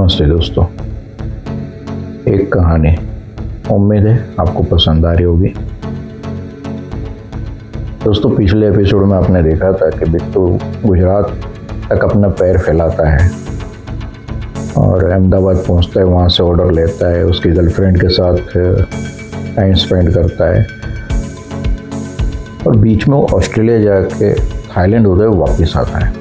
नमस्ते दोस्तों, एक कहानी उम्मीद है आपको पसंद आ रही होगी। दोस्तों, पिछले एपिसोड में आपने देखा था कि बिट्टू गुजरात तक अपना पैर फैलाता है और अहमदाबाद पहुंचता है, वहां से ऑर्डर लेता है, उसकी गर्लफ्रेंड के साथ टाइम स्पेंड करता है और बीच में वो ऑस्ट्रेलिया जाके थाईलैंड होते हुए वापस आता है।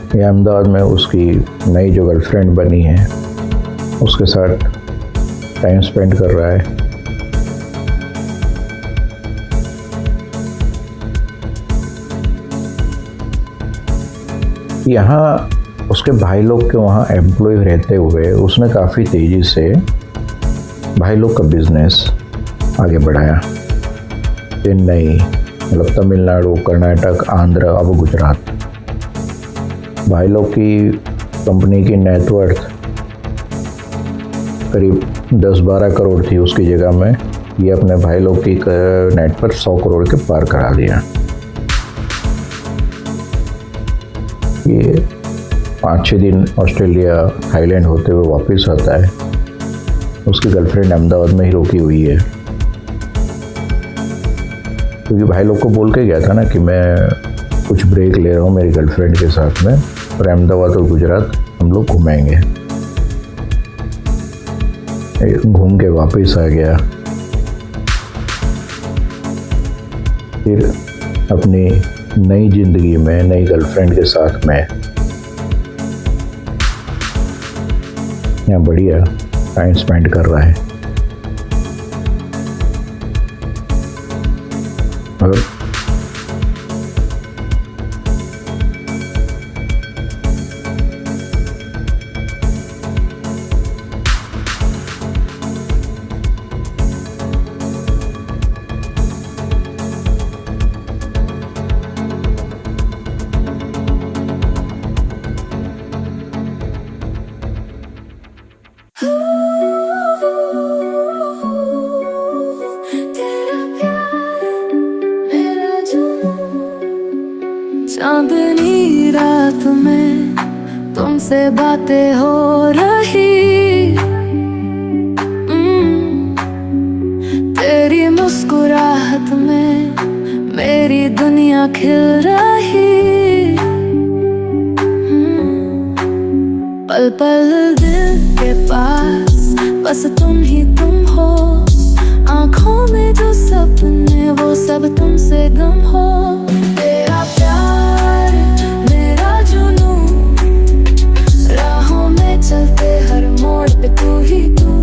ये अहमदाबाद में उसकी नई जो गर्लफ्रेंड बनी है उसके साथ टाइम स्पेंड कर रहा है। यहाँ उसके भाई लोग के वहाँ एम्प्लॉय रहते हुए उसने काफ़ी तेज़ी से भाई लोग का बिजनेस आगे बढ़ाया। चेन्नई, मतलब तमिलनाडु, कर्नाटक, आंध्र, अब गुजरात। भाई लोग की कंपनी की नेटवर्थ करीब 10-12 करोड़ थी उसकी जगह में, ये अपने भाई लोग की नेटवर्थ 100 करोड़ के पार करा दिया। ये 5-6 दिन ऑस्ट्रेलिया थाईलैंड होते हुए वापस आता है। उसकी गर्लफ्रेंड अहमदाबाद में ही रुकी हुई है, क्योंकि भाई लोग को बोल के गया था ना कि मैं कुछ ब्रेक ले रहा हूँ मेरी गर्लफ्रेंड के साथ में, और अहमदाबाद और गुजरात हम लोग घूमेंगे। घूम के वापस आ गया, फिर अपनी नई जिंदगी में नई गर्लफ्रेंड के साथ में यहाँ बढ़िया टाइम स्पेंड कर रहा है। और चांदनी रात में तुमसे बातें हो रही, तेरी मुस्कुराहट में मेरी दुनिया खिल रही। पल पल दिल के पास बस तुम ही तुम हो, आँखों में जो सपने वो सब तुमसे गम हो। तेरा प्यार मेरा जुनून, राहों में चलते हर मोड़ पे तू ही तू।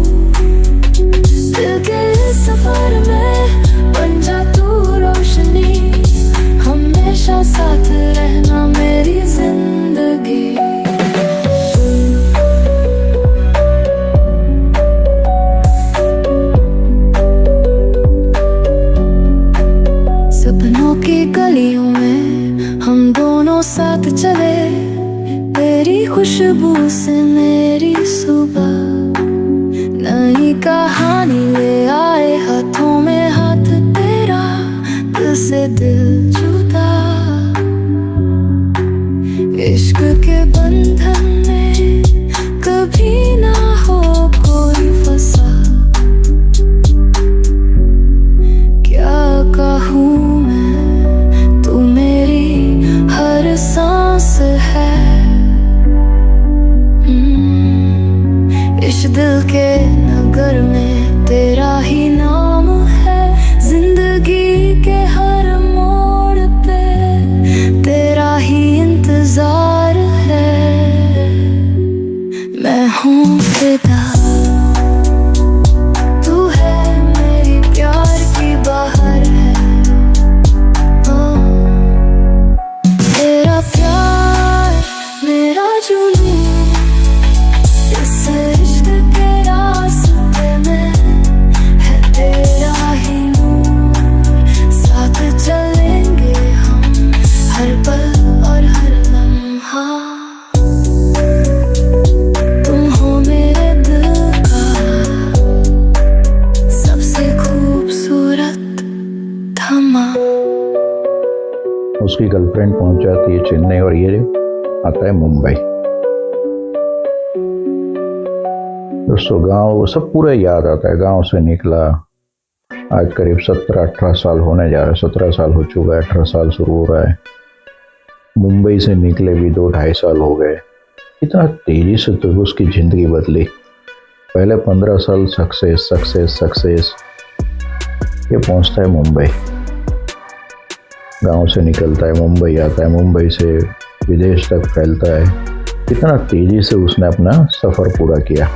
दिल के इस सफर में बन जा तू रोशनी, हमेशा साथ रहना मेरी जिंदगी। सपनों की गलियों में हम दोनों साथ चले, तेरी खुशबू से मेरी सुबह नई कहानी ले आए, हाथों में हाथ तेरा, दिल से दिल जुदा। इश्क के बंधन में कभी ना हो कोई फंसा, क्या कहूँ मैं, तू मेरी हर सांस है। इस दिल के नगर में तेरा ही नाम है, जिंदगी के हर मोड़ पे तेरा ही इंतजार है। मैं हूँ फिदा, तू है मेरी प्यार की बाहर है। तेरा प्यार मेरा जुनून, इस इश्क के रास्ते में है तेरा ही नूर। साथ चलेंगे हम हर पल और हर लम्हा, तुम हो मेरे दिल का सबसे खूबसूरत थमा। उसकी गर्लफ्रेंड पहुंच जाती है चेन्नई और ये आता है मुंबई। दोस्तों गांव सब पूरा याद आता है। गांव से निकला, आज करीब 17-18 साल होने जा रहा है। 17 साल हो चुका है, 18 साल शुरू हो रहा है। मुंबई से निकले भी 2-2.5 साल हो गए। इतना तेजी से तो उसकी ज़िंदगी बदली। पहले 15 साल सक्सेस सक्सेस सक्सेस, ये पहुंचता है मुंबई। गांव से निकलता है, मुंबई आता है, मुंबई से विदेश तक फैलता है। कितना तेजी से उसने अपना सफ़र पूरा किया।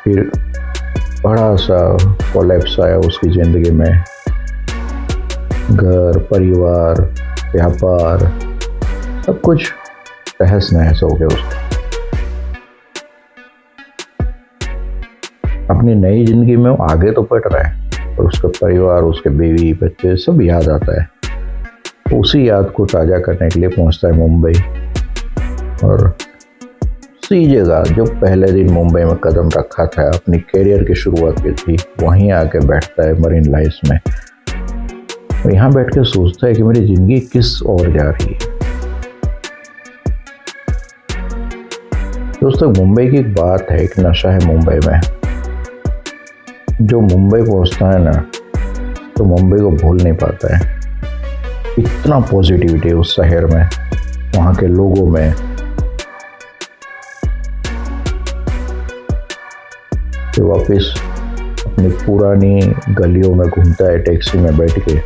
फिर बड़ा सा कोलैप्स आया उसकी ज़िंदगी में। घर, परिवार, व्यापार, सब कुछ तहस नहस हो गया उसका। अपनी नई ज़िंदगी में वो आगे तो बढ़ रहा है, और उसका परिवार, उसके बीवी बच्चे सब याद आता है। उसी याद को ताज़ा करने के लिए पहुंचता है मुंबई, और उसी जगह जो पहले दिन मुंबई में कदम रखा था, अपनी करियर की शुरुआत की थी, वहीं आके बैठता है मरीन लाइन्स में। और यहाँ बैठ के सोचता है कि मेरी ज़िंदगी किस ओर जा रही है। दोस्तों मुंबई की एक बात है, एक नशा है मुंबई में। जो मुंबई पहुंचता है ना, तो मुंबई को भूल नहीं पाता है। इतना पॉजिटिविटी उस शहर में, वहाँ के लोगों में। फिर वापस अपनी पुरानी गलियों में घूमता है टैक्सी में बैठ के।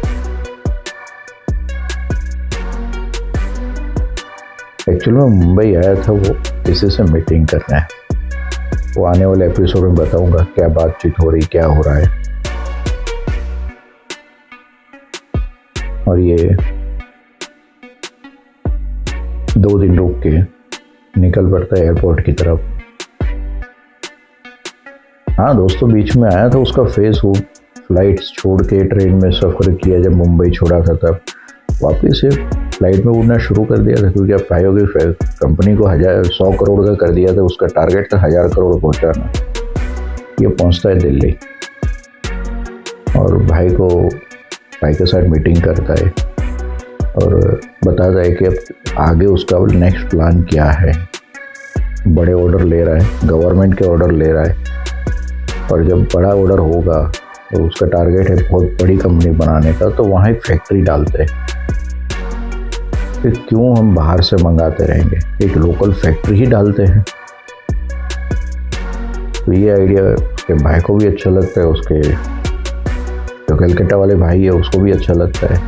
एक्चुअली में मुंबई आया था वो किसी से मीटिंग करना है। वो आने वाले एपिसोड में बताऊंगा क्या बातचीत हो रही, क्या हो रहा है। और ये 2 दिन रुक के निकल पड़ता है एयरपोर्ट की तरफ। हाँ दोस्तों, बीच में आया था उसका फेस, वो फ्लाइट्स छोड़ के ट्रेन में सफ़र किया जब मुंबई छोड़ा था, तब वापस से फ्लाइट में उड़ना शुरू कर दिया था। क्योंकि अब भाइयों की कंपनी को 100 करोड़ का कर दिया था, उसका टारगेट था 1000 करोड़ पहुँचाना। ये पहुँचता है दिल्ली, और भाई के साथ मीटिंग करता है, और बताता है कि अब आगे उसका नेक्स्ट प्लान क्या है। बड़े ऑर्डर ले रहा है, गवर्नमेंट के ऑर्डर ले रहा है, और जब बड़ा ऑर्डर होगा तो उसका टारगेट है बहुत बड़ी कंपनी बनाने का, तो वहाँ एक फैक्ट्री डालते हैं। फिर क्यों हम बाहर से मंगाते रहेंगे, एक लोकल फैक्ट्री ही डालते हैं। तो ये आइडिया उसके भाई को भी अच्छा लगता है, उसके जो कलकत्ता वाले भाई है उसको भी अच्छा लगता है।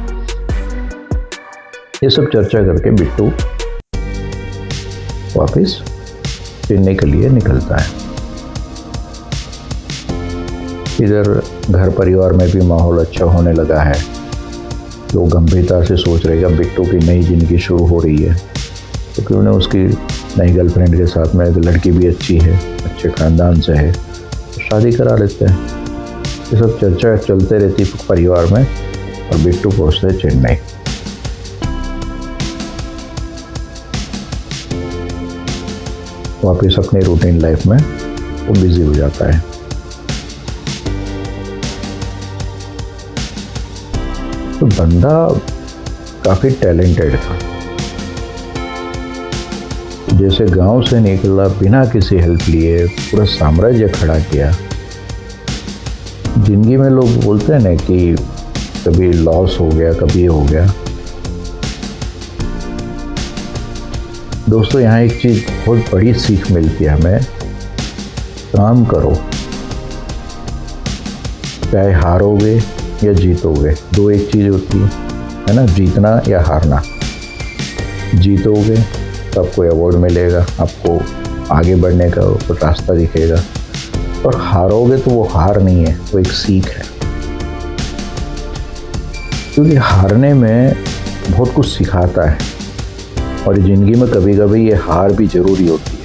ये सब चर्चा करके बिट्टू वापस चेन्नई के लिए निकलता है। इधर घर परिवार में भी माहौल अच्छा होने लगा है। लोग गंभीरता से सोच रहे हैं बिट्टू की नई ज़िंदगी शुरू हो रही है, क्योंकि उन्हें उसकी नई गर्लफ्रेंड के साथ में लड़की भी अच्छी है, अच्छे ख़ानदान से है, तो शादी करा लेते हैं। ये सब चर्चा चलते रहती परिवार में, और बिट्टू पहुँचते हैं चेन्नई। वापस अपनी रूटीन लाइफ में वो बिजी हो जाता है। तो बंदा काफ़ी टैलेंटेड था। जैसे गांव से निकला, बिना किसी हेल्प लिए पूरा साम्राज्य खड़ा किया। जिंदगी में लोग बोलते हैं ना कि कभी लॉस हो गया, कभी हो गया। दोस्तों यहाँ एक चीज़ बहुत बड़ी सीख मिलती है हमें, काम करो, चाहे हारोगे या जीतोगे। 2 एक चीज़ होती है ना, जीतना या हारना। जीतोगे तो आपको अवार्ड मिलेगा, आपको आगे बढ़ने का रास्ता दिखेगा, और हारोगे तो वो हार नहीं है, वो एक सीख है। क्योंकि हारने में बहुत कुछ सिखाता है, और ज़िंदगी में कभी कभी ये हार भी ज़रूरी होती है।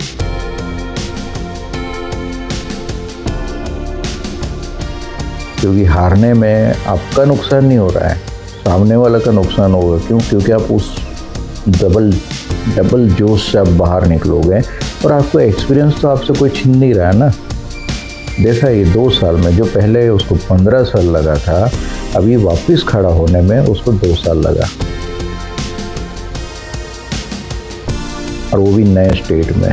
क्योंकि हारने में आपका नुकसान नहीं हो रहा है, सामने वाला का नुकसान होगा। क्यों? क्योंकि आप उस डबल जोश से आप बाहर निकलोगे, और आपको एक्सपीरियंस तो आपसे कोई छीन नहीं रहा है ना। देखा ये 2 साल में, जो पहले उसको 15 साल लगा था, अभी वापस खड़ा होने में उसको 2 साल लगा, और वो भी नए स्टेट में।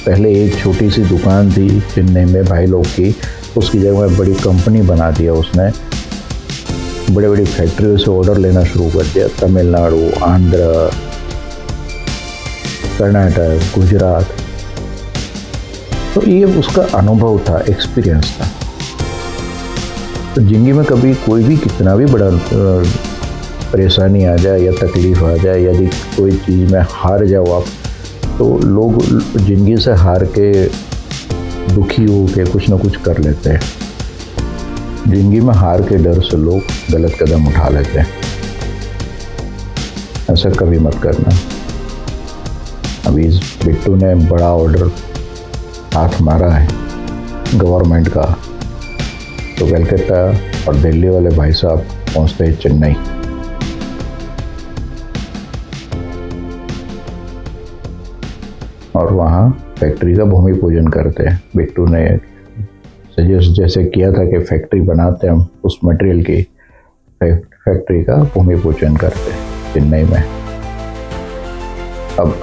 पहले एक छोटी सी दुकान थी चेन्नई में भाई लोग की, उसकी जगह में बड़ी कंपनी बना दिया उसने। बड़ी बड़ी फैक्ट्रियों से ऑर्डर लेना शुरू कर दिया, तमिलनाडु, आंध्र, कर्नाटक, गुजरात। तो ये उसका अनुभव था, एक्सपीरियंस था। तो ज़िंदगी में कभी कोई भी कितना भी बड़ा परेशानी आ जाए या तकलीफ़ आ जाए, यदि कोई चीज़ में हार जाओ आप, तो लोग ज़िंदगी से हार के दुखी हो के कुछ ना कुछ कर लेते हैं। ज़िंदगी में हार के डर से लोग गलत कदम उठा लेते हैं। ऐसा कभी मत करना। अभी इस बिट्टू ने बड़ा ऑर्डर हाथ मारा है गवर्नमेंट का, तो कलकत्ता और दिल्ली वाले भाई साहब पहुंचते हैं चेन्नई। और वहाँ फैक्ट्री का भूमि पूजन करते हैं। बिट्टू ने सजेस्ट जैसे किया था कि फैक्ट्री बनाते हैं, उस मटेरियल की फैक्ट्री का भूमि पूजन करते हैं चेन्नई में। अब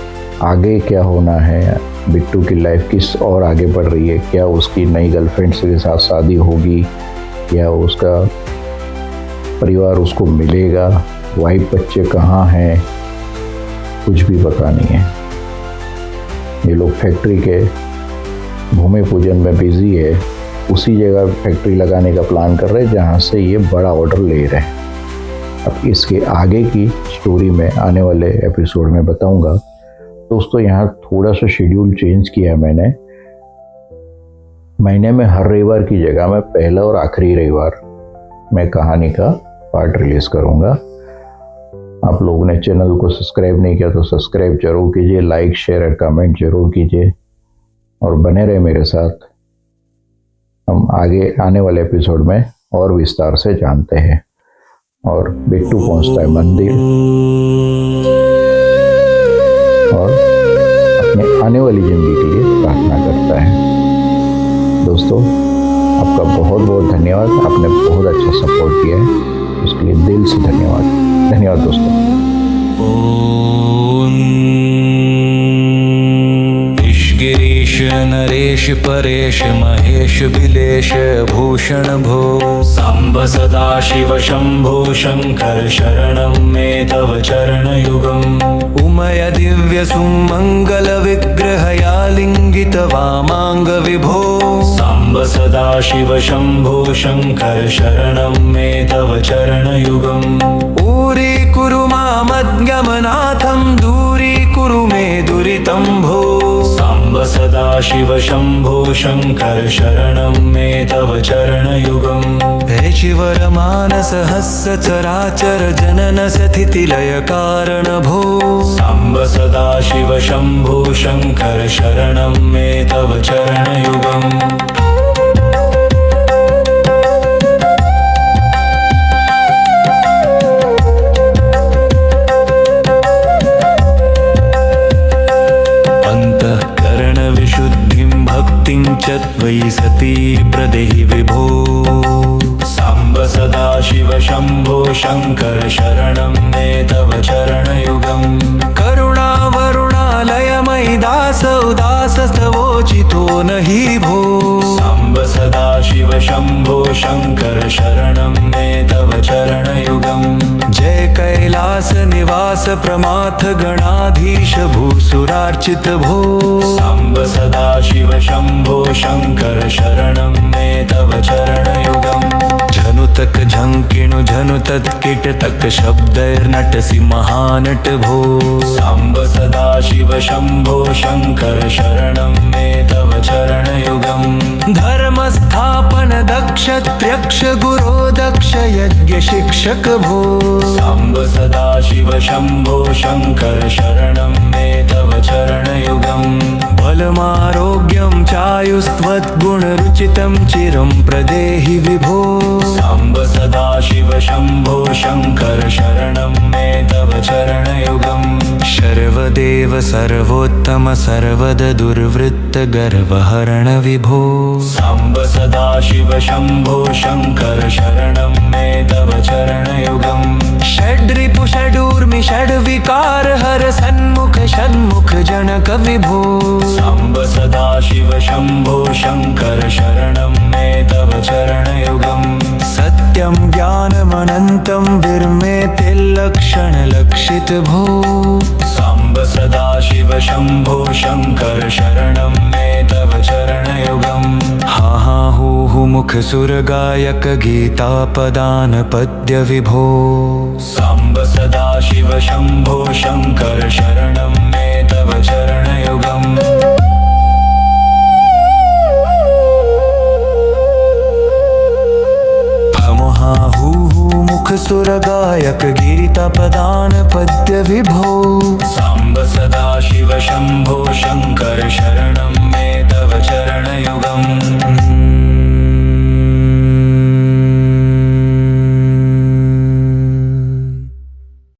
आगे क्या होना है, बिट्टू की लाइफ किस और आगे बढ़ रही है, क्या उसकी नई गर्लफ्रेंड के साथ शादी होगी या उसका परिवार उसको मिलेगा, वाइफ बच्चे कहाँ हैं, कुछ भी पता नहीं है। ये लोग फैक्ट्री के भूमि पूजन में बिजी है, उसी जगह फैक्ट्री लगाने का प्लान कर रहे हैं जहाँ से ये बड़ा ऑर्डर ले रहे हैं। अब इसके आगे की स्टोरी में आने वाले एपिसोड में बताऊंगा। दोस्तों, यहाँ थोड़ा सा शेड्यूल चेंज किया मैंने। महीने में हर रविवार की जगह मैं पहला और आखिरी रविवार मैं कहानी का पार्ट रिलीज करूँगा। आप लोगों ने चैनल को सब्सक्राइब नहीं किया तो सब्सक्राइब जरूर कीजिए, लाइक शेयर और कमेंट जरूर कीजिए और बने रहे मेरे साथ। हम आगे आने वाले एपिसोड में और विस्तार से जानते हैं। और बिट्टू पहुंचता है मंदिर और अपने आने वाली जिंदगी के लिए प्रार्थना करता है। दोस्तों, आपका बहुत बहुत धन्यवाद। आपने बहुत अच्छा सपोर्ट किया है, उसके लिए दिल से धन्यवाद। धन्यवाद दोस्तों। गिरीश नरेश परेश महेश बिलेश भूषण भो सांब सदा शिव शंभो शंकर शरणं मे तव चरणयुगम् उमय दिव्य सुमंगल विग्रहया लिंगित वामांग विभो सांब सदा शिव शंभो शंकर शरणं मे तव चरणयुगम् ऊरी कुरु मामद्गमनाथं दूरी कुरु मे दुरितं भो सांब सदा शिव शंभो शंकर शरणं मे तव चरणयुगम् हे शिवर मानस हस्य चराचर जनन स्थिति लय कारण भो सांब सदा शिव शंभो शंकर शरणं मे तव चरणयुगम् च त्वयि सती प्रदेहि विभो सांब सदा शिव शंभो शंकर शरणं मे तव चरणयुगम् करुणा वरुणालयमयि दास उदास स्तवोचितो नहि भो सांब सदा शिव शंभो शंकर शरणं मे तव चरणयुगम् जय कैलास निवास प्रमाथ गणाधीश भूसुरार्चित भो सांब सदा शिव शंभो शंकर शरणं मे तव चरणयुगम् झनुतक झंकिणु झनुतत् कीटतक शब्दैर्नटसि महानट भो सांब सदा शिव शंभो शंकर शरणं मे तव चरणयुगम् धर्म स्थापन दक्ष त्र्यक्ष गुरो दक्ष यज्ञ शिक्षक भो सांब सदा शिव शंभो शंकर शरणं मे तव चरणयुगम् बलमारोग्यं चायुस्त्वद्गुणरुचितं चिरं प्रदेहि विभो सांब सदा शिव शंभो शंकर शरणं मे तव चरणयुगम् सर्वदेव सर्वोत्तम सर्वद दुर्वृत्त गर्वहरण विभो साम्ब सदाशिव शम्भो शङ्कर शरणं मे तव चरणयुगम् षड्रिपु षडूर्मि षड्विकार हर सन्मुख षण्मुख जनक विभो साम्ब सदाशिव शम्भो शङ्कर शरणं मे तव चरणयुगम् सत्यं ज्ञानमनन्तं विर्मेते लक्षणलक्षित भो साम्ब सदाशिव शम्भो शङ्कर शरणं मे तव चरणयुगम् हा हा हू मुख सुरगायक गीतापदान पद्य विभो साम्ब सदाशिव शम्भो शङ्कर शरणं मे तव चरणयुगम् मुख सुरगायक गीतापदान पद्य विभो साम्ब सदाशिव